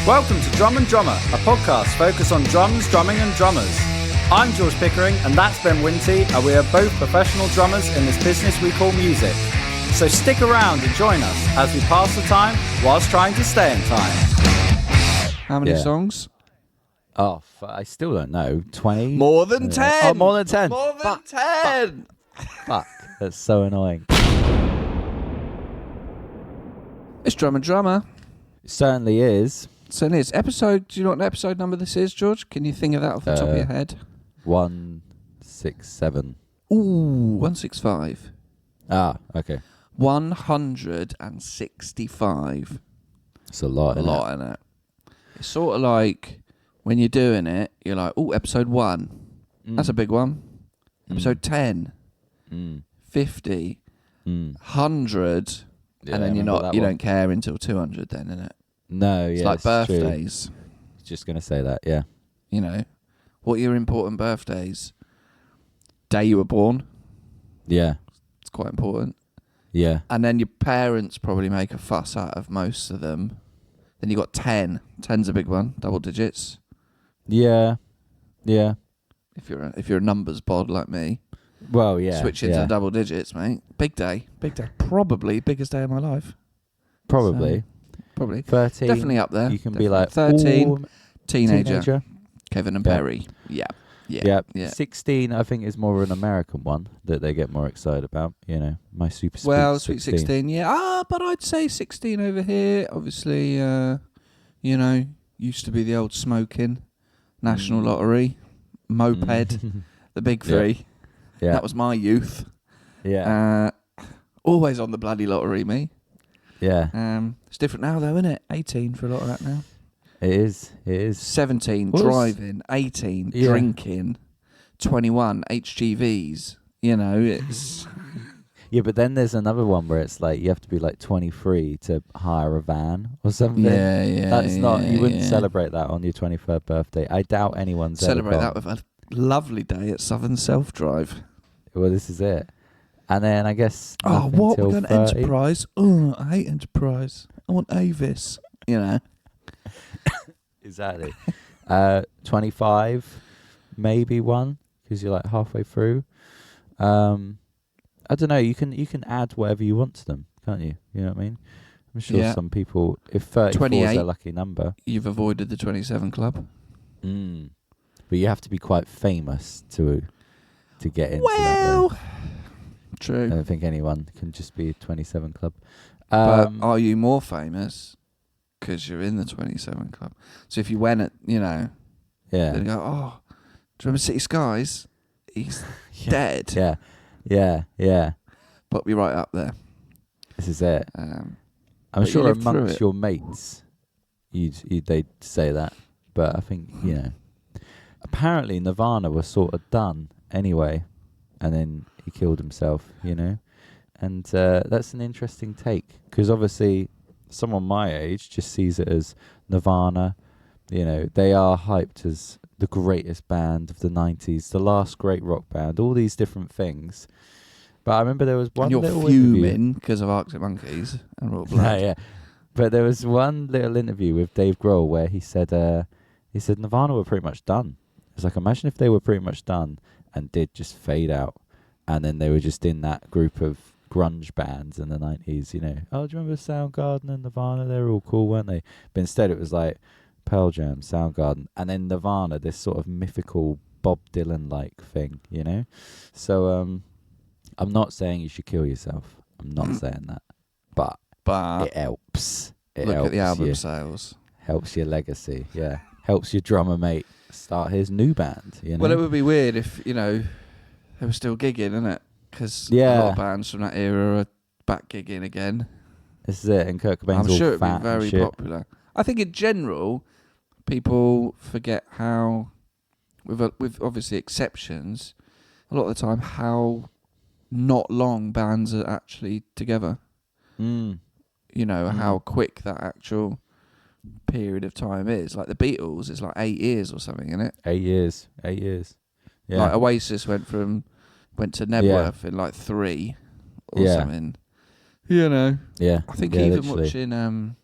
Welcome to Drum and Drummer, a podcast focused on drums, drumming and drummers. I'm George Pickering and that's Ben Winty, and we are both professional drummers in this business we call music. So stick around and join us as we pass the time whilst trying to stay in time. How many songs? Oh, I still don't know. 20? More than 10! Oh, more than 10. More than 10! Fuck. That's so annoying. It's Drum and Drummer. It certainly is. Certainly is. Episode, do you know what episode number this is, George? Can you think of that off the top of your head? 167. Ooh, 165. Ah, okay. 165. It's a lot, A lot, isn't it? It's sort of like when you're doing it, you're like, oh, episode 1. That's a big one. Episode 10. 50. 100. Yeah, and then you don't care until 200 then, innit? No, It's yeah, like it's birthdays. True. Just going to say that, yeah. You know, what are your important birthdays? Day you were born. Yeah. It's quite important. Yeah. And then your parents probably make a fuss out of most of them. Then you got 10. 10's a big one, double digits. Yeah. Yeah. If you're a numbers bod like me. Well, yeah. Switch into double digits, mate. Big day. Big day. Probably biggest day of my life. Probably. So, probably. 13. Definitely up there. You can Definitely. be like 13. Teenager. Kevin and Yeah. Perry. Yeah. 16, I think, is more an American one that they get more excited about. You know, my super sweet Well, Sweet 16, yeah. But I'd say 16 over here. Obviously, used to be the old smoking, National Lottery, Moped, the big three. Yeah. That was my youth. Yeah. Always on the bloody lottery, me. Yeah. It's different now, though, isn't it? 18 for a lot of that now. It is. 17, Well, driving. 18, drinking. 21, HGVs. You know, it's... Yeah, but then there's another one where it's like you have to be like 23 to hire a van or something. Yeah. That's not... You wouldn't celebrate that on your 23rd birthday. I doubt anyone's Celebrate ever that with a lovely day at Southern Self Drive. Well, this is it. And then I guess... Oh, what? We're going 30. Enterprise? Oh, I hate Enterprise. I want Avis. You know. Exactly. 25, maybe one, because you're like halfway through. I don't know. You can add whatever you want to them, can't you? You know what I mean? I'm sure some people, if 34 is their lucky number. You've avoided the 27 club. But you have to be quite famous to get into that. Well, true. I don't think anyone can just be a 27 club. But are you more famous because you're in the 27 club? So if you went at, then you go, oh, do you remember City Skies? He's dead. Yeah. But we're right up there. This is it. I'm you sure lived through amongst it. your mates, they'd say that. But I think, apparently Nirvana was sort of done anyway, and then he killed himself, And that's an interesting take, because obviously someone my age just sees it as Nirvana. They are hyped as the greatest band of the 90s, the last great rock band, all these different things. But I remember there was one and you're little fuming because of Arctic Monkeys and Royal Blood. yeah. But there was one little interview with Dave Grohl where he said Nirvana were pretty much done. It's like, imagine if they were pretty much done and did just fade out, and then they were just in that group of grunge bands in the 90s, Oh, do you remember Soundgarden and Nirvana? They were all cool, weren't they? But instead it was like Pearl Jam, Soundgarden, and then Nirvana, this sort of mythical Bob Dylan-like thing, So I'm not saying you should kill yourself. I'm not saying that. But it helps. Look at the album sales. Helps your legacy, yeah. Helps your drummer mate start his new band, Well, it would be weird if, they were still gigging, innit? Because a lot of bands from that era are back gigging again. This is it, and Kurt Cobain's I'm sure all fat it'd be very and shit. popular. I think in general, people forget how, with obviously exceptions, a lot of the time how not long bands are actually together. How quick that actual period of time is. Like the Beatles, it's like 8 years or something, isn't it? 8 years. Yeah. Like Oasis went to Nebworth in like 3 or something. Yeah. I think even watching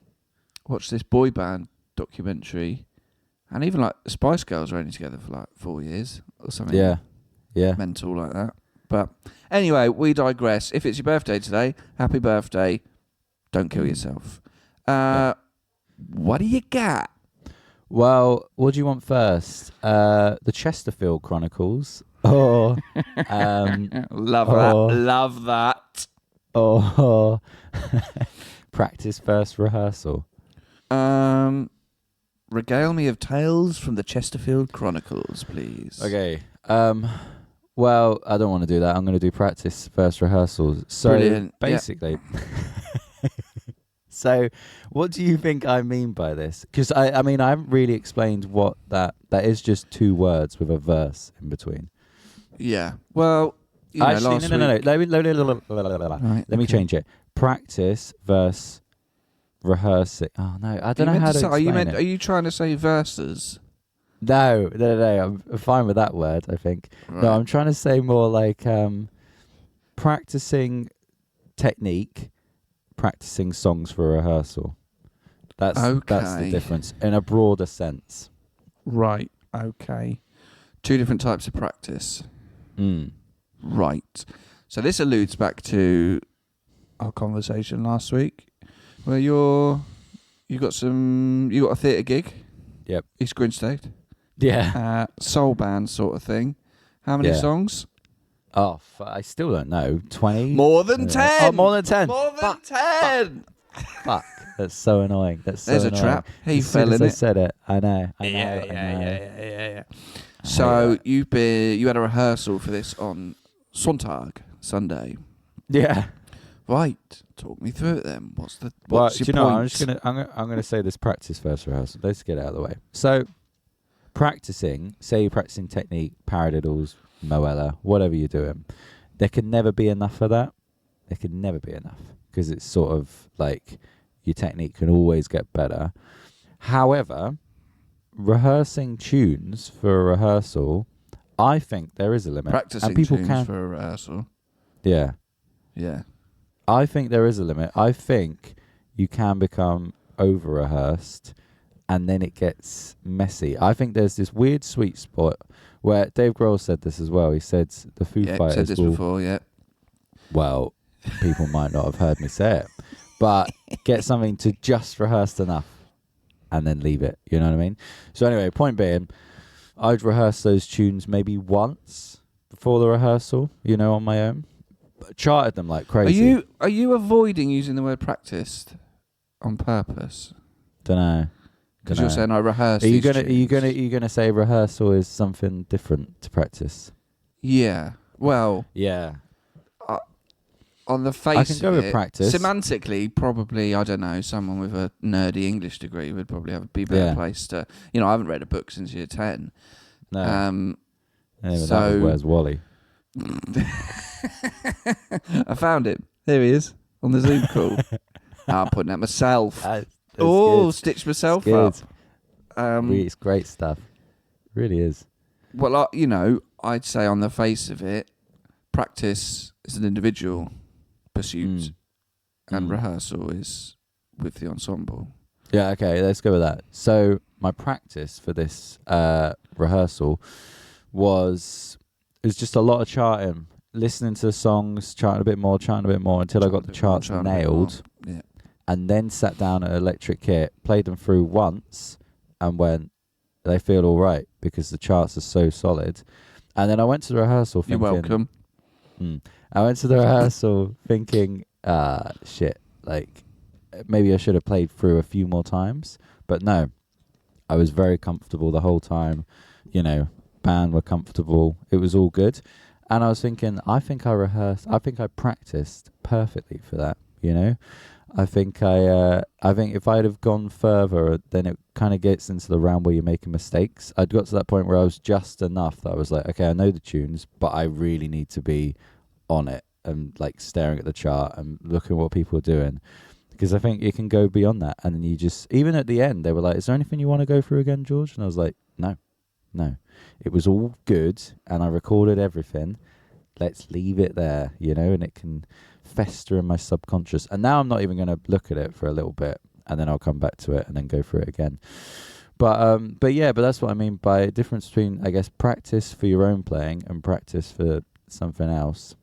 watch this boy band documentary, and even like the Spice Girls were only together for like 4 years or something. Yeah. Mental like that. But anyway, we digress. If it's your birthday today, happy birthday. Don't kill yourself. What do you got? Well, what do you want first? The Chesterfield Chronicles, or Love that. Or practice first rehearsal. Regale me of tales from the Chesterfield Chronicles, please. Okay. Well, I don't want to do that. I'm going to do practice first rehearsals. So Brilliant. basically, so what do you think I mean by this? Because I mean, I haven't really explained what that is. Just 2 words with a verse in between. Yeah. Well, you know, actually, last no. week... Let me change it. Practice versus rehearsing. Oh no, I don't know how to explain it. Are you trying to say verses? No. I'm fine with that word, I think. Right. No, I'm trying to say more like practicing technique, practicing songs for rehearsal. That's the difference in a broader sense. Right. Okay. 2 different types of practice. Right. So this alludes back to our conversation last week, where you got a theatre gig. Yep. East Grinstead. Yeah. Soul band sort of thing. How many songs? Oh, I still don't know. 20? More than 10. Oh, more than 10. More than 10. Fuck. That's so annoying. There's a trap. He fell in it. I said it. I know. Yeah. So you had a rehearsal for this on Sonntag, Sunday. Yeah. Right. Talk me through it then. What's your point? I'm gonna say this practice first rehearsal. Let's get it out of the way. So say you're practicing technique, paradiddles, moella, whatever you're doing, there can never be enough of that. There can never be enough, because it's sort of like your technique can always get better. However, rehearsing tunes for a rehearsal, I think there is a limit. Practicing and people tunes can, for a rehearsal. Yeah. Yeah. I think there is a limit. I think you can become over-rehearsed and then it gets messy. I think there's this weird sweet spot where Dave Grohl said this as well. He said the Foo Fighters said this before, yeah. Well, people might not have heard me say it, but get something to just rehearse enough and then leave it. You know what I mean? So anyway, point being, I'd rehearse those tunes maybe once before the rehearsal, on my own. Charted them like crazy. Are you avoiding using the word practiced on purpose? Don't know. Because you're saying I rehearsed. Are you gonna say rehearsal is something different to practice? Yeah. Well. Yeah. On the face, I can go with practice. Semantically, probably, I don't know. Someone with a nerdy English degree would probably be better placed to. I haven't read a book since year 10. No. Anyway, that was Where's Wally? I found him. There he is on the Zoom call. I'm putting that myself. Stitched myself up. It's great stuff. It really is. Well, I'd say on the face of it, practice is an individual pursuit, and rehearsal is with the ensemble. Yeah, okay, let's go with that. So my practice for this rehearsal was just a lot of charting, listening to the songs, charting a bit more until I got the charts nailed. Yeah. And then sat down at Electric Kit, played them through once, and went, they feel all right because the charts are so solid. And then I went to the rehearsal thinking... You're welcome. I went to the rehearsal thinking, shit, like, maybe I should have played through a few more times. But no, I was very comfortable the whole time. Band were comfortable. It was all good. And I was thinking, I think I practiced perfectly for that, I think if I'd have gone further, then it kind of gets into the round where you're making mistakes. I'd got to that point where I was just enough that I was like, okay, I know the tunes, but I really need to be on it and like staring at the chart and looking at what people are doing. Because I think you can go beyond that. And then you just, even at the end, they were like, is there anything you want to go through again, George? And I was like, no. It was all good and I recorded everything. Let's leave it there, and it can fester in my subconscious. And now I'm not even going to look at it for a little bit. and then I'll come back to it and then go through it again. But that's what I mean by a difference between, I guess, practice for your own playing and practice for something else.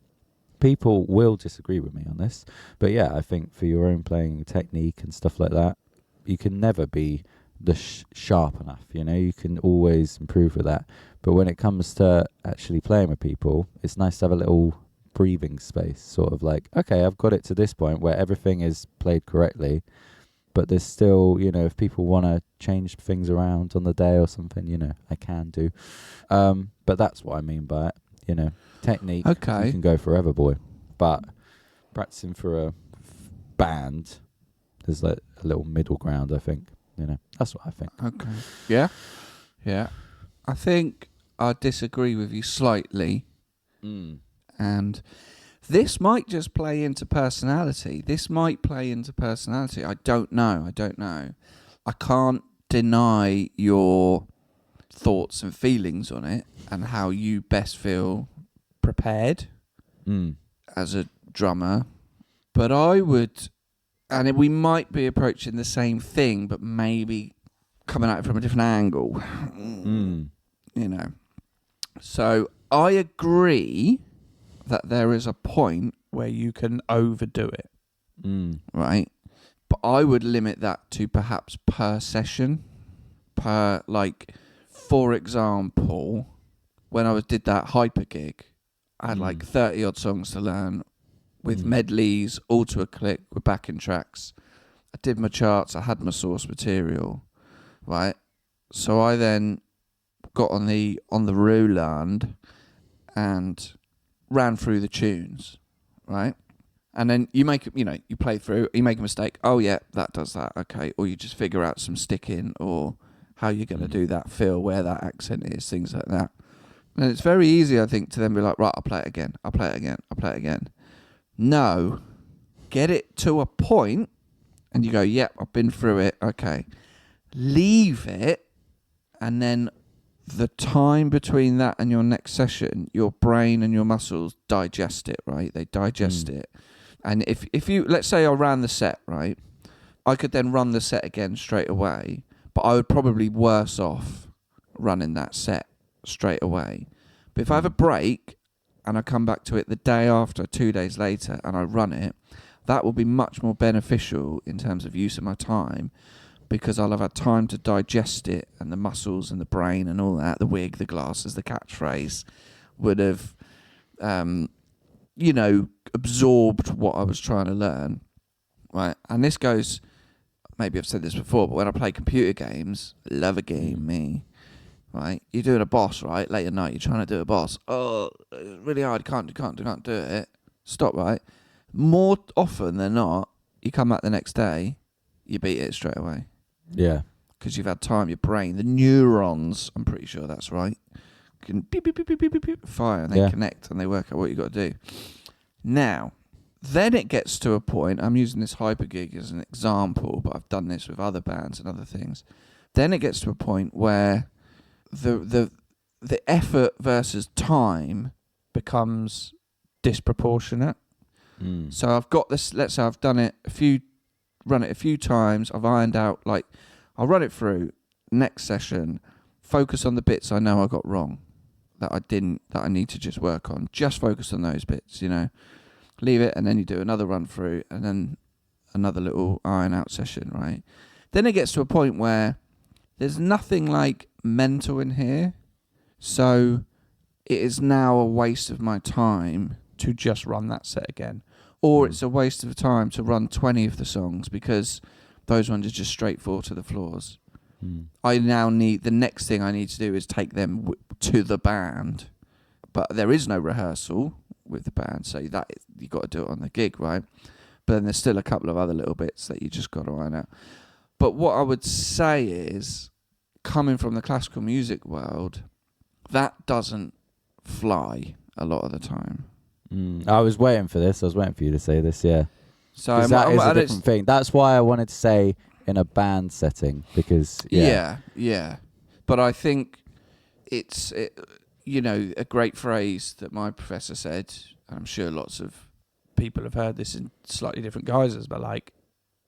People will disagree with me on this, but yeah, I think for your own playing technique and stuff like that, you can never be the sharp enough, you know, you can always improve with that. But when it comes to actually playing with people, it's nice to have a little breathing space, sort of like, okay, I've got it to this point where everything is played correctly, but there's still, you know, if people want to change things around on the day or something, you know, I can do. But that's what I mean by it, you know, technique. Okay. You can go forever, boy. But practicing for a band, there's like a little middle ground, I think. You know, that's what I think. Okay. Yeah. Yeah. I think I disagree with you slightly. And this might just play into personality. I don't know. I can't deny your thoughts and feelings on it and how you best feel prepared as a drummer. But I would, and we might be approaching the same thing, but maybe coming at it from a different angle. You know. So I agree that there is a point where you can overdo it, right? But I would limit that to perhaps per session, for example, when I did that hyper gig, I had like 30 odd songs to learn with medleys, all to a click, with backing tracks. I did my charts, I had my source material, right? So I then got on the Roland and ran through the tunes, right? And then you play through, you make a mistake. Oh yeah, that does that. Okay. Or you just figure out some sticking or how you're going to do that fill, where that accent is, things like that. And it's very easy, I think, to then be like, right, I'll play it again. No, get it to a point and you go, yep, I've been through it. Okay. Leave it, and then the time between that and your next session, your brain and your muscles digest it, right? They digest it. And if you, let's say I ran the set, right? I could then run the set again straight away, but I would probably worse off running that set straight away. But if I have a break and I come back to it the day after, 2 days later, and I run it, that will be much more beneficial in terms of use of my time, because I'll have had time to digest it, and the muscles and the brain and all that, the wig, the glasses, the catchphrase, would have, absorbed what I was trying to learn, right? And this goes, maybe I've said this before, but when I play computer games, love a game, me, right? You're doing a boss, right? Late at night, you're trying to do a boss. Oh, it's really hard, can't do it. Stop, right? More often than not, you come back the next day, you beat it straight away. Yeah. Because you've had time, your brain, the neurons, I'm pretty sure that's right, can beep, beep, beep, beep, beep, beep, beep, fire, and they connect and they work out what you've got to do. Now, then it gets to a point, I'm using this hyper gig as an example, but I've done this with other bands and other things. Then it gets to a point where the effort versus time becomes disproportionate. So I've got this, let's say I've done it run it a few times, I've ironed out, like, I'll run it through, next session, focus on the bits I know I got wrong, that I need to just work on, just focus on those bits, you know, leave it, and then you do another run through, and then another little iron out session, right? Then it gets to a point where there's nothing like mental in here, so it is now a waste of my time to just run that set again. Or it's a waste of time to run 20 of the songs because those ones are just straight forward to the floors. I now the next thing I need to do is take them to the band. But there is no rehearsal with the band, so that you got to do it on the gig, right? But then there's still a couple of other little bits that you just got to iron out. But what I would say is, coming from the classical music world, that doesn't fly a lot of the time. I was waiting for this. I was waiting for you to say this, yeah. So that is a different thing. That's why I wanted to say in a band setting, because, yeah. But I think it's, a great phrase that my professor said, and I'm sure lots of people have heard this in slightly different guises, but like,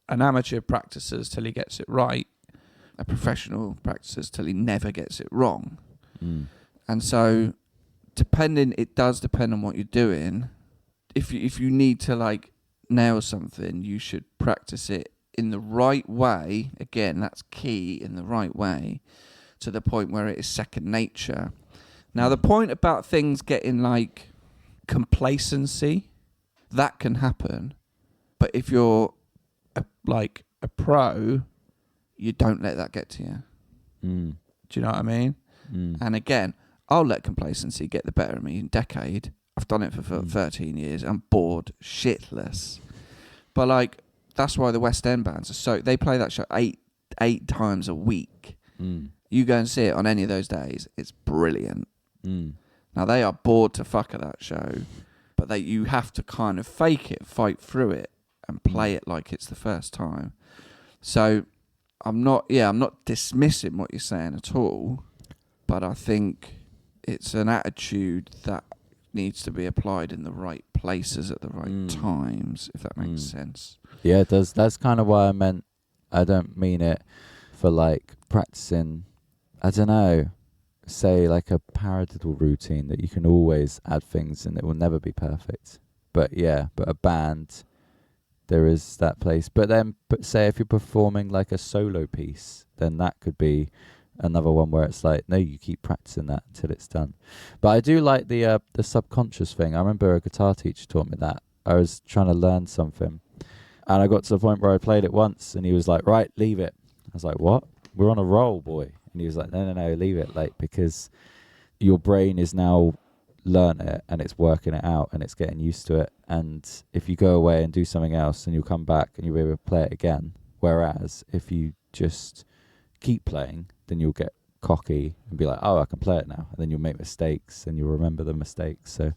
an amateur practices till he gets it right. A professional practices till he never gets it wrong. And so, it does depend on what you're doing. If you need to like nail something, you should practice it in the right way. Again, that's key, in the right way, to the point where it is second nature. Now, the point about things getting like complacency, that can happen. But if you're a pro, you don't let that get to you. Do you know what I mean? And again, I'll let complacency get the better of me in a decade. I've done it for 13 years. I'm bored shitless. But like, that's why the West End bands are they play that show eight times a week. You go and see it on any of those days, it's brilliant. Now, they are bored to fuck at that show, but you have to kind of fake it, fight through it, and play it like it's the first time. So I'm not dismissing what you're saying at all, but I think it's an attitude that needs to be applied in the right places at the right times, if that makes sense. Yeah, it does. That's kind of why I don't mean it for like practicing, I don't know, say like a paradiddle routine that you can always add things and it will never be perfect. But a band, there is that place. But say if you're performing like a solo piece, then that could be another one where it's like, no, you keep practicing that until it's done. But I do like the subconscious thing. I remember a guitar teacher taught me that. I was trying to learn something, and I got to the point where I played it once, and he was like, right, leave it. I was like, what? We're on a roll, boy. And he was like, no, leave it, like, because your brain is now learned it, and it's working it out, and it's getting used to it. And if you go away and do something else, and you'll come back, and you'll be able to play it again. Whereas if you just keep playing, then you'll get cocky and be like, oh, I can play it now. And then you'll make mistakes and you'll remember the mistakes. So,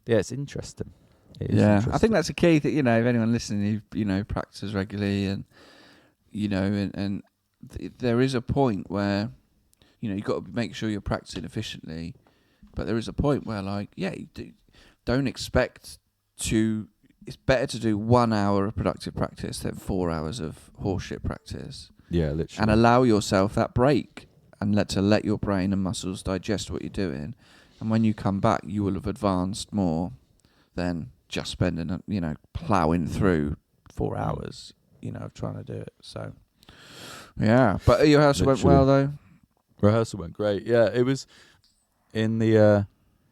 yeah, it's interesting. I think that's a key that, if anyone listening, who, practices regularly and, and there is a point where, you've got to make sure you're practicing efficiently. But there is a point where, like, don't expect to... It's better to do 1 hour of productive practice than 4 hours of horseshit practice. Yeah, literally. And allow yourself that break and let your brain and muscles digest what you're doing. And when you come back, you will have advanced more than just spending, ploughing through 4 hours, of trying to do it. So, yeah. But your rehearsal went well, though? Rehearsal went great. Yeah, it was, in the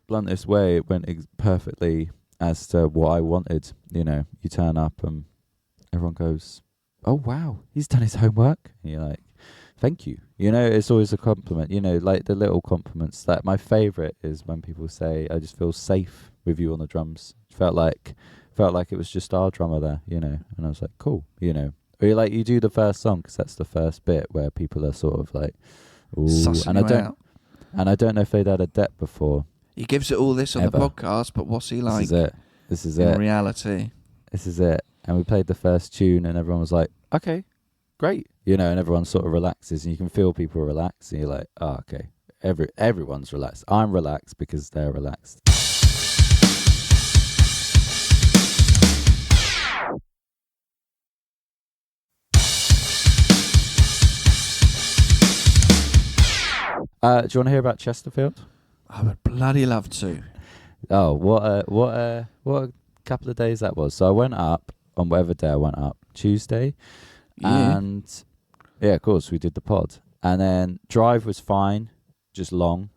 bluntest way, it went perfectly as to what I wanted. You turn up and everyone goes, oh, wow, he's done his homework. And you're like, thank you. It's always a compliment, like the little compliments. That my favourite is when people say, I just feel safe with you on the drums. Felt like it was just our drummer there, and I was like, cool, Or you do the first song, because that's the first bit where people are sort of like, ooh. And I don't know if they'd had a debt before. He gives it all this on the podcast, but what's he like? This is it. In reality. This is it. And we played the first tune and everyone was like, okay, great. And everyone sort of relaxes and you can feel people relax and you're like, oh, okay. Everyone's relaxed. I'm relaxed because they're relaxed. Do you want to hear about Chesterfield? I would bloody love to. Oh, what a couple of days that was. So I went up on whatever day I went up, Tuesday, and of course we did the pod, and then drive was fine, just long,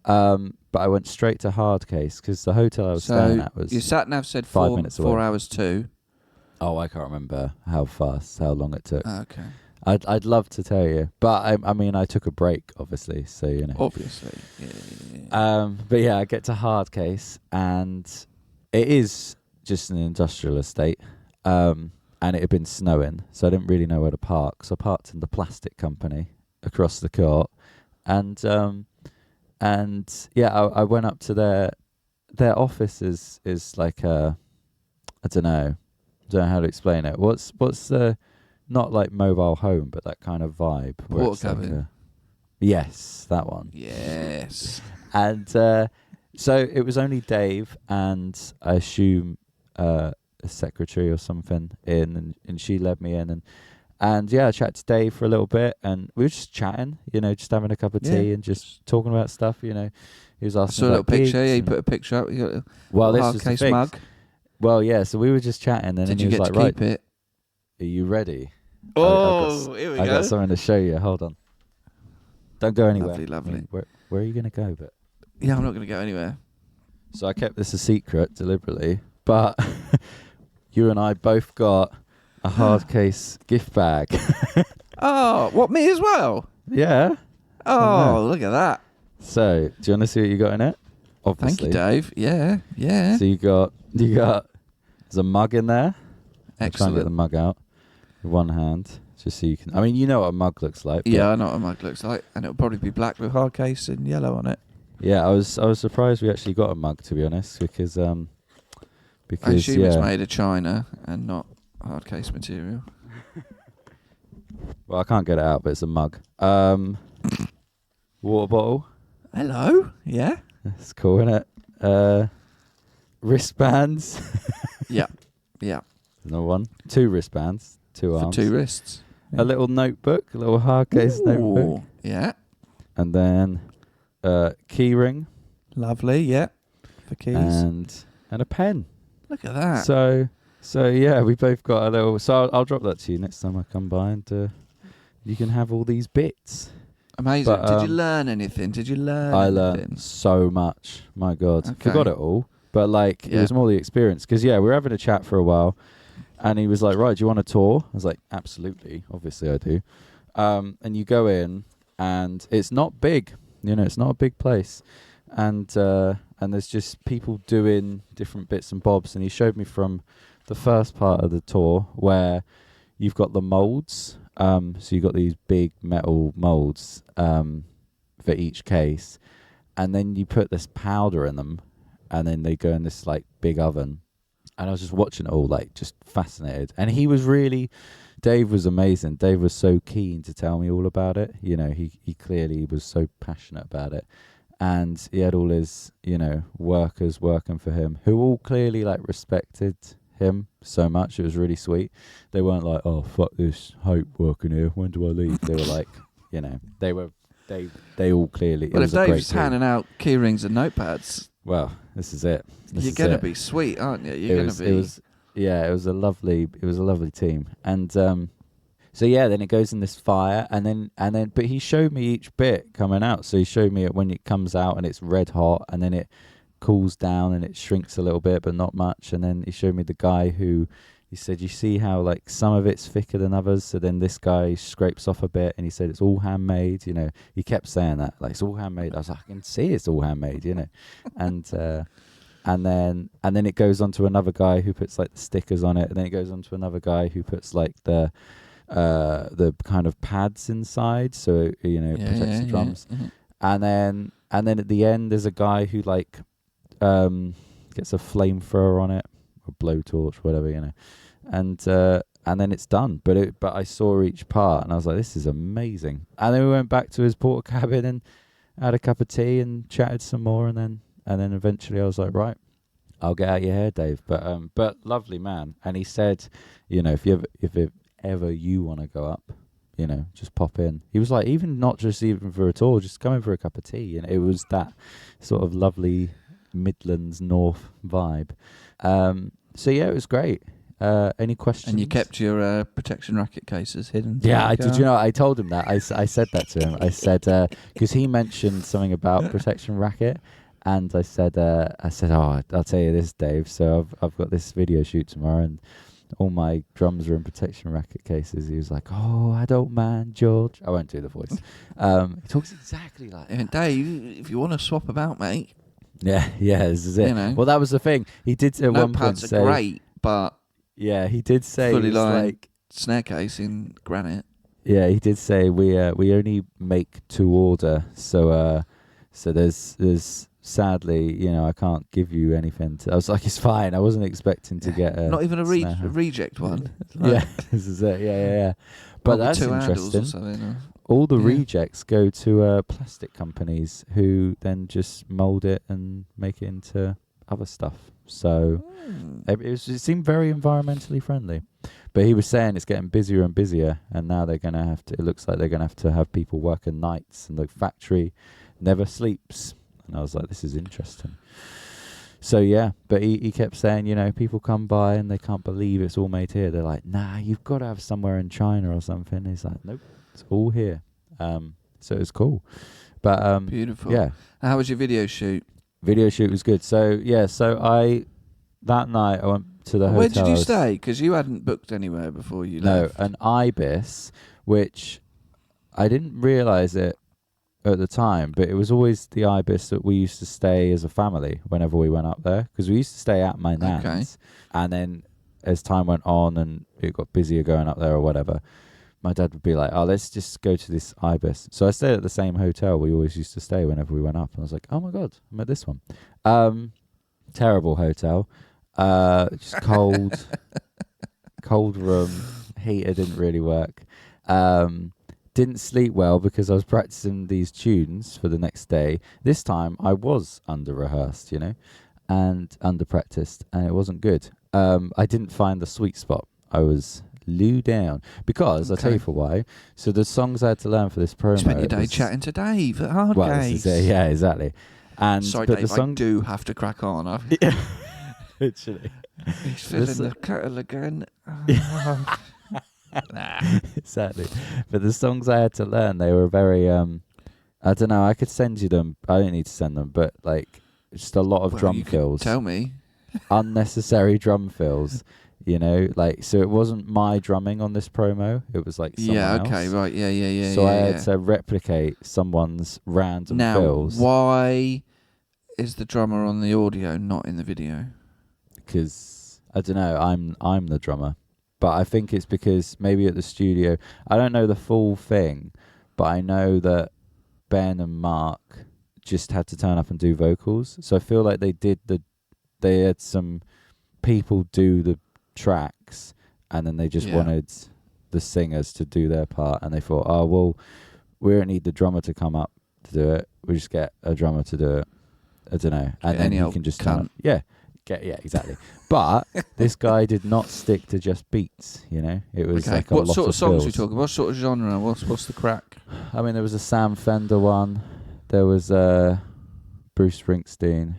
but I went straight to Hardcase because the hotel I was staying at was. Your sat nav said 5 minutes away. 4 hours too. Oh, I can't remember how long it took. Okay. I'd love to tell you, but I mean I took a break, obviously, so Obviously, yeah. But yeah, I get to Hardcase, and it is just an industrial estate, and it had been snowing, so I didn't really know where to park. So I parked in the plastic company across the court, and I went up to their office is like I don't know how to explain it. What's the not like mobile home, but that kind of vibe. Portakabin. Yes, that one. Yes. And so it was only Dave and I assume a secretary or something in, and she led me in, and yeah, I chatted to Dave for a little bit, and we were just chatting, just having a cup of tea and just talking about stuff, He was asking. I saw a little picture. Yeah, you put a picture up. You got a this was the Hardcase thing. mug. Well, yeah. So we were just chatting, and then Did he you was get like, to "Right, keep it? are you ready?" Here we go. I got something to show you. Hold on. Don't go anywhere. Lovely. Where are you going to go? But Yeah, I'm not going to go anywhere. so I kept this a secret deliberately, but you and I both got a Hardcase gift bag. Oh, what, me as well? Yeah. Oh, look at that. So, do you want to see what you got in it? Obviously. Thank you, Dave. Yeah. So you got there's a mug in there. I'll try and get the Excellent. mug out with one hand, just so you can. I mean, you know what a mug looks like. Yeah, I know what a mug looks like, and it'll probably be black with Hardcase and yellow on it. Yeah, I was surprised we actually got a mug, to be honest, because I assume it's made of China and not Hardcase material. Well, I can't get it out, but it's a mug. Water bottle. Hello. Yeah. That's cool, isn't it? Wristbands. Yeah. Another one. 2 wristbands. 2 arms. For 2 wrists. A little notebook, a little Hardcase notebook. Yeah. And then key ring. Lovely. Yeah. For keys. And a pen. Look at that. So yeah, we both got a little. So I'll drop that to you next time I come by, and you can have all these bits. Amazing. But, Did you learn anything? I learned so much. My God, forgot it all. But it was more the experience. Because we were having a chat for a while, and he was like, "Right, do you want a tour?" I was like, "Absolutely, obviously I do." And you go in, and it's not big. It's not a big place, and there's just people doing different bits and bobs. And he showed me from the first part of the tour where you've got the molds. So you've got these big metal molds for each case, and then you put this powder in them, and then they go in this big oven. And I was just watching it all, just fascinated. And Dave was amazing. Dave was so keen to tell me all about it. He clearly was so passionate about it. And he had all his, workers working for him who all clearly respected him so much. It was really sweet. They weren't like, "Oh, fuck this Hope working here. When do I leave?" They were like, they all clearly. Well, if Dave's team. handing out key rings and notepads, well, this is it. You're going to be sweet, aren't you? You're going to be. It was a lovely team. And then it goes in this fire, and then but he showed me each bit coming out. So he showed me it when it comes out and it's red hot, and then it cools down and it shrinks a little bit, but not much. And then he showed me the guy who, he said, "You see how some of it's thicker than others, so then this guy scrapes off a bit," and he said it's all handmade. He kept saying that, it's all handmade. I was like, I can see it's all handmade, and then it goes on to another guy who puts the stickers on it, and then it goes on to another guy who puts the kind of pads inside, so it protects the drums. Yeah. And then at the end there's a guy who gets a flamethrower on it, or blowtorch, whatever, and then it's done. But I saw each part, and I was like, this is amazing. And then we went back to his porter cabin and had a cup of tea and chatted some more, and then eventually I was like, right, I'll get out your hair, Dave. But lovely man. And he said, if ever you want to go up, just pop in. He was like, even for a tour, just come in for a cup of tea. And it was that sort of lovely Midlands North vibe. So yeah, it was great. Any questions? And you kept your protection racket cases hidden? Yeah, did. I told him that. I said that to him. I said, because he mentioned something about protection racket. And I said, "Oh, I'll tell you this, Dave. So I've got this video shoot tomorrow, and all my drums are in protection racket cases." He was like, "Oh, I don't mind, George." I won't do the voice. He talks exactly like that. Dave, if you want to swap about, mate. Yeah, this is it. Well, that was the thing. He did at one point say, "Notepads are great, but yeah, he did say fully lined snare case in granite." Yeah, he did say we only make to order, so there's. Sadly, I can't give you anything. I was like, it's fine. I wasn't expecting to get not even a reject one. Yeah, this is it. Yeah. But that's interesting. All the rejects go to plastic companies who then just mold it and make it into other stuff. So it seemed very environmentally friendly. But he was saying it's getting busier and busier, and now they're going to have to, it looks like they're going to have people working nights, and the factory never sleeps. And I was like, this is interesting. So yeah, but he kept saying, you know, people come by and they can't believe it's all made here. They're like, nah, you've got to have somewhere in China or something. He's like, nope, it's all here. So it was cool. But beautiful. Yeah. How was your video shoot? Video shoot was good. So yeah, that night I went to the hotel. Where did you stay? Because you hadn't booked anywhere before you left. No, an Ibis, which I didn't realise it at the time, but it was always the Ibis that we used to stay as a family whenever we went up there, because we used to stay at my nan's. Okay. And then as time went on and it got busier going up there or whatever, my dad would be like, oh, let's just go to this Ibis. So I stayed at the same hotel we always used to stay whenever we went up. And I was like, oh my God, I'm at this one. Terrible hotel. Just cold. Cold room. Heater didn't really work. Didn't sleep well because I was practicing these tunes for the next day. This time I was under-rehearsed, you know, and under-practiced, and it wasn't good. I didn't find the sweet spot. I was low down because I'll tell you for why. So the songs I had to learn for this promo. You spent your day chatting to Dave at Hardcase. Well, this is it. Yeah, exactly. And sorry, but Dave, the song I do have to crack on. Yeah, literally. He's filling the kettle again. Exactly. But the songs I had to learn, they were very I don't know, I could send you them. I don't need to send them, but like just a lot of drum fills. Tell me. Unnecessary drum fills, you know, like, so it wasn't my drumming on this promo, it was like someone else. Right, yeah. So I had to replicate someone's random fills. Now, why is the drummer on the audio not in the video? Because I don't know, I'm the drummer. But I think it's because maybe at the studio, I don't know the full thing, but I know that Ben and Mark just had to turn up and do vocals. So I feel like they had some people do the tracks, and then they just wanted the singers to do their part, and they thought, oh, well, we don't need the drummer to come up to do it. We just get a drummer to do it. I don't know. And then you can just turn up. Yeah. Yeah, exactly. But this guy did not stick to just beats, you know. It was like a lot of What sort of songs fills. are we talking? What sort of genre? What's the crack? I mean, there was a Sam Fender one. There was Bruce Springsteen.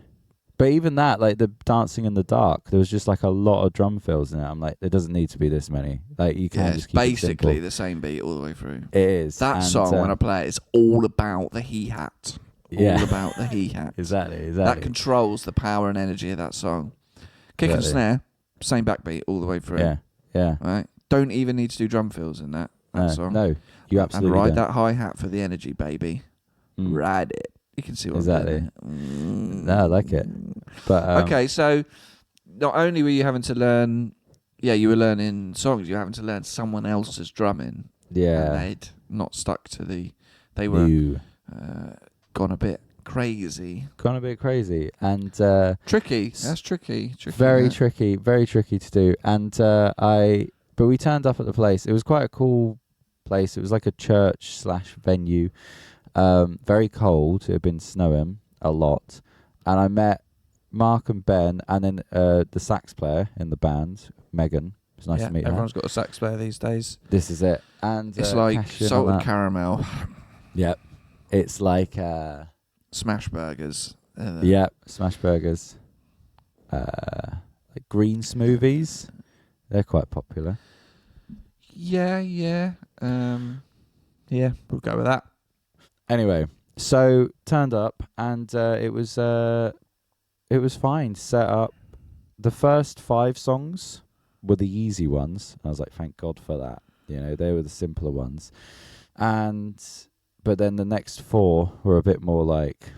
But even that, like the Dancing in the Dark, there was just like a lot of drum fills in it. I'm like, there doesn't need to be this many. Like, you can just keep basically it the same beat all the way through. It is. That song, when I play it, it's all about the hi-hat. All about the hi-hat. Exactly. That controls the power and energy of that song. Kick and snare, same backbeat all the way through. Yeah. Right? Don't even need to do drum fills in that song. No, you absolutely And ride don't. that hi-hat for the energy, baby. Ride it. You can see what I'm doing. No, I like it. But okay, so not only were you having to learn, you were learning songs, you were having to learn someone else's drumming. Yeah. And they'd not stuck to they were gone a bit crazy. And tricky. That's tricky. Very tricky to do. And but we turned up at the place. It was quite a cool place. It was like a church/venue. Very cold. It had been snowing a lot. And I met Mark and Ben, and then the sax player in the band, Megan. It was nice to meet her. Everyone's got a sax player these days. This is it. And it's like salted caramel. Yep. It's like smash burgers. Yep, smash burgers. Like green smoothies. They're quite popular. Yeah. We'll go with that. Anyway, so turned up, and it was fine. Set up. The first 5 songs were the easy ones. I was like, thank God for that. You know, they were the simpler ones. But then the next 4 were a bit more like,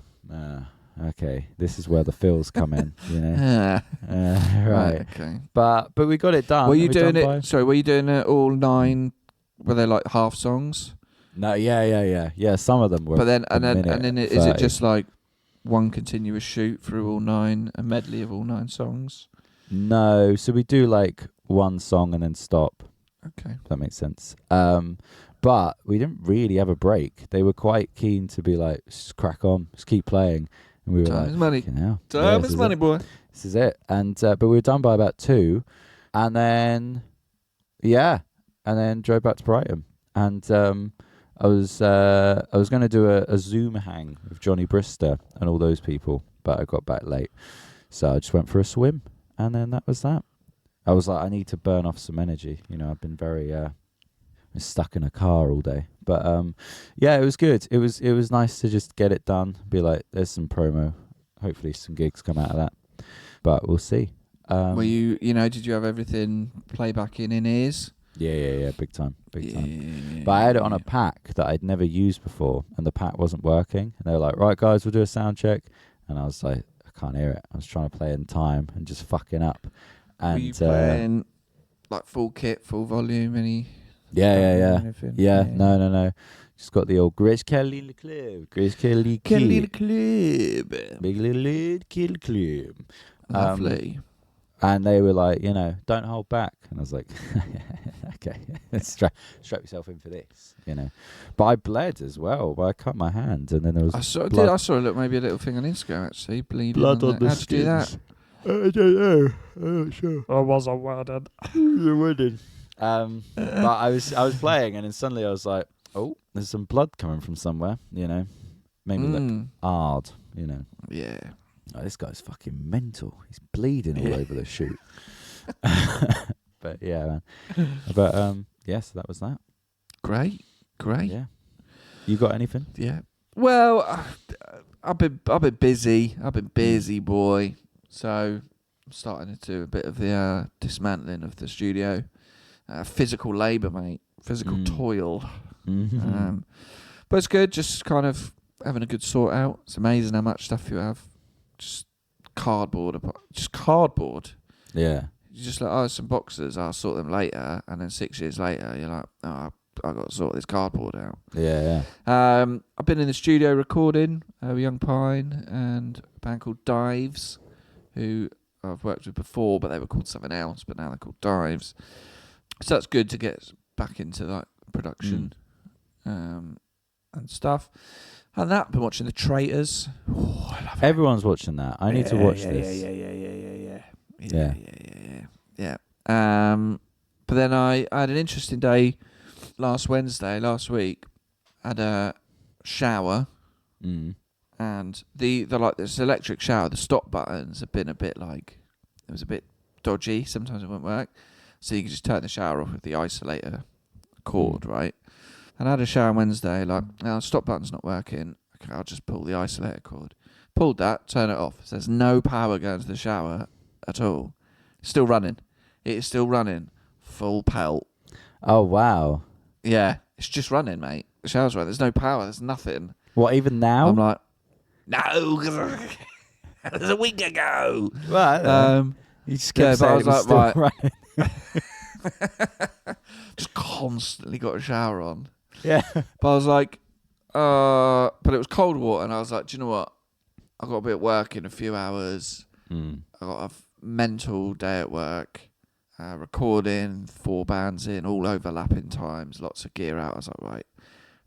okay, this is where the fills come in, you know. Right. Okay. But we got it done. Were you doing it? Sorry, were you doing it all 9? Were they like half songs? No, yeah. Some of them were. But then, and then, is it just like one continuous shoot through all 9, a medley of all 9 songs? No, so we do like one song and then stop. Okay, if that makes sense. But we didn't really have a break. They were quite keen to be like, just crack on, just keep playing. And we were Time is money. "Fucking hell. Time this is money, it. boy. This is it." And but we were done by about 2, and then drove back to Brighton. And I was going to do a Zoom hang with Johnny Brister and all those people, but I got back late, so I just went for a swim, and then that was that. I was like, I need to burn off some energy. I've been very stuck in a car all day, but it was good. It was nice to just get it done. Be like, there's some promo. Hopefully, some gigs come out of that, but we'll see. Were you, did you have everything playback in ears? Yeah, big time. But I had it on a pack that I'd never used before, and the pack wasn't working. And they were like, "Right, guys, we'll do a sound check." And I was like, I can't hear it. I was trying to play in time and just fucking up. And were you playing like full kit, full volume, any? Yeah. Anything? Yeah, no. Just got the old Grace Kelly in the club. Grace Kelly Kelly the club. Big little kid club. Lovely. And they were like, don't hold back. And I was like, okay, strap yourself in for this, But I bled as well. But I cut my hand, and then there was I saw a little thing on Instagram actually, bleeding. Blood on the How'd you do that? I don't know. I'm not sure. I was awarded. You wouldn't. But I was playing, and then suddenly I was like, oh, there's some blood coming from somewhere, Made me look hard, Yeah. Oh, this guy's fucking mental. He's bleeding all over the shoot. But yeah, man. But so that was that. Great. Yeah. You got anything? Yeah. Well, I've been busy. I've been busy, boy. So I'm starting to do a bit of the dismantling of the studio. Physical labour, mate. Physical toil. Mm-hmm. But it's good. Just kind of having a good sort out. It's amazing how much stuff you have. Just cardboard. Yeah. You're just like, some boxes, I'll sort them later. And then 6 years later, you're like, I've got to sort this cardboard out. Yeah. I've been in the studio recording with Young Pine and a band called Dives, who I've worked with before, but they were called something else, but now they're called Dives. So that's good to get back into like production and stuff. And that, I've been watching The Traitors. Oh, I love it. Everyone's watching that. I need to watch this. Yeah. But then I had an interesting day last week. I had a shower, and the like this electric shower, the stop buttons have been a bit like, it was a bit dodgy. Sometimes it won't work, so you can just turn the shower off with the isolator cord, right? And I had a shower on Wednesday, like, now stop button's not working. Okay, I'll just pull the isolator cord. Pulled that, turn it off. So there's no power going to the shower at all. It's still running. It is still running. Full pelt. Oh, wow. Yeah, it's just running, mate. The shower's running. There's no power. There's nothing. What, even now? I'm like, no, because it was a week ago. Well, you just kept saying it was still running. Just constantly got a shower on. Yeah. But I was like, but it was cold water, and I was like, do you know what? I've got to be at work in a few hours. I've got a mental day at work, recording 4 bands in, all overlapping times, lots of gear out. I was like, right,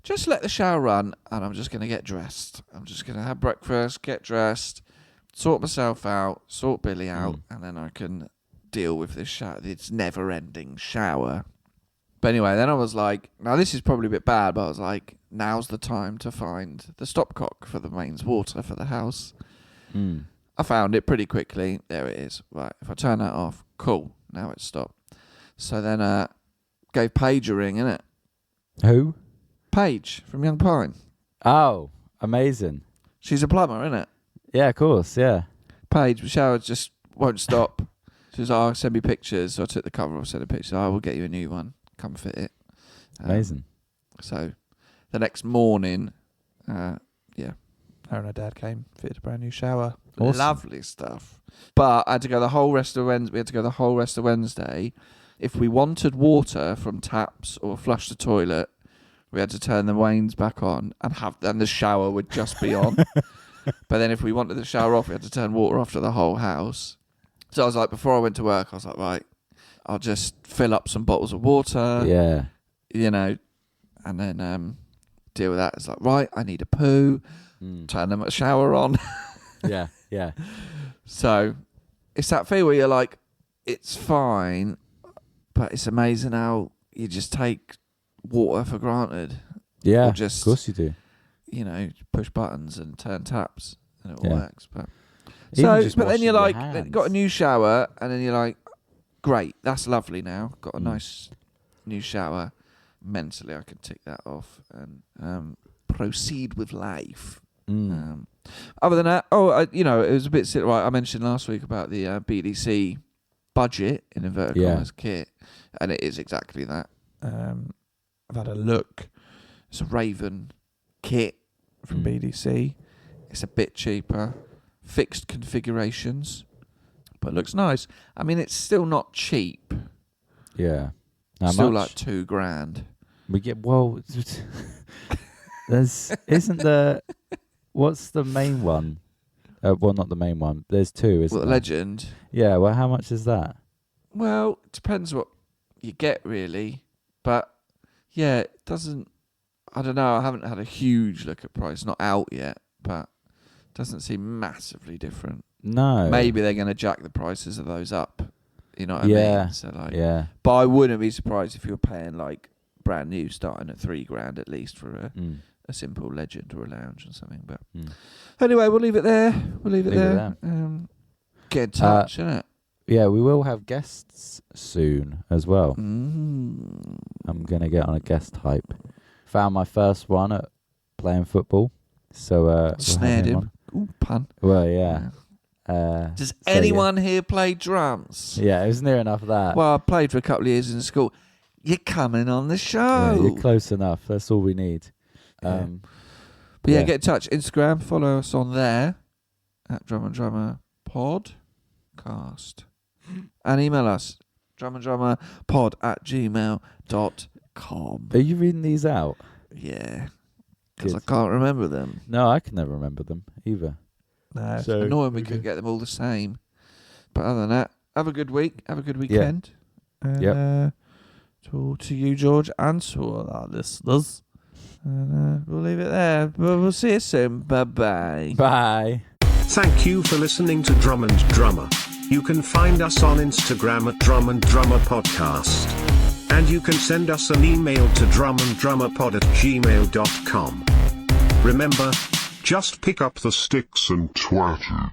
just let the shower run, and I'm just going to get dressed. I'm just going to have breakfast, get dressed, sort myself out, sort Billy out, and then I can deal with this shower, this never-ending shower. But anyway, then I was like, now this is probably a bit bad, but I was like, now's the time to find the stopcock for the mains water for the house. I found it pretty quickly. There it is. Right, if I turn that off, cool. Now it's stopped. So then gave Paige a ring, innit? Who? Paige from Young Pine. Oh, amazing. She's a plumber, innit? Yeah, of course, yeah. Paige, the shower just won't stop. She was like, oh, send me pictures. So I took the cover off, sent her pictures. I will get you a new one. Come fit it. Amazing. So the next morning, her and her dad came, fitted a brand new shower. Awesome. Lovely stuff. But I had to go the whole rest of Wednesday. We had to go the whole rest of Wednesday. If we wanted water from taps or flush the toilet, we had to turn the mains back on and the shower would just be on. But then if we wanted the shower off, we had to turn water off to the whole house. So I was like, before I went to work, I was like, right, I'll just fill up some bottles of water. Yeah. And then deal with that. It's like, right, I need a poo. Turn the shower on. Yeah, yeah. So it's that feel where you're like, it's fine, but it's amazing how you just take water for granted. Yeah, Or just, of course you do. you know, push buttons and turn taps and it all Yeah. works. But Even just but then washing you're your like, hands. got a new shower, and then you're like, great, that's lovely now. Got a nice new shower. Mentally, I can tick that off and proceed with life. Other than that, it was a bit silly. Right, I mentioned last week about the BDC budget in inverted commas kit, and it is exactly that. I've had a look. It's a Raven kit from BDC. It's a bit cheaper, fixed configurations, but looks nice. I mean, it's still not cheap. Yeah. How Still much? like $2,000. We get isn't there? What's the main one? Well, not the main one. There's two, isn't Well, there? Legend. Yeah. Well, how much is that? Well, it depends what you get, really. But yeah, it doesn't. I don't know. I haven't had a huge look at price. Not out yet, but it doesn't seem massively different. No. Maybe they're going to jack the prices of those up. You know what I mean? So but I wouldn't be surprised if you were paying like brand new, starting at $3,000 at least for a simple Legend or a Lounge or something. But anyway, we'll leave it there. Leave it there. Get in touch, innit? Yeah, we will have guests soon as well. I'm going to get on a guest hype. Found my first one at playing football. So snared him. Ooh, pun. Well, yeah. Does anyone here play drums? Yeah, it was near enough of that. Well, I played for a couple of years in school. You're coming on the show. Yeah, you're close enough. That's all we need. But get in touch. Instagram, follow us on there at Drum and Drummer Podcast. And email us, drumandrummerpod@gmail.com. Are you reading these out? Yeah, because I Good. can't remember them. No, I can never remember them either. No, it's So- annoying we couldn't get them all the same. But other than that, have a good week. Have a good weekend. And, to you, George, and to all our listeners. And we'll leave it there. But we'll see you soon. Bye-bye. Bye. Thank you for listening to Drum and Drummer. You can find us on Instagram at Drum and Drummer Podcast. And you can send us an email to drumanddrummerpod@gmail.com. Remember, just pick up the sticks and twat it.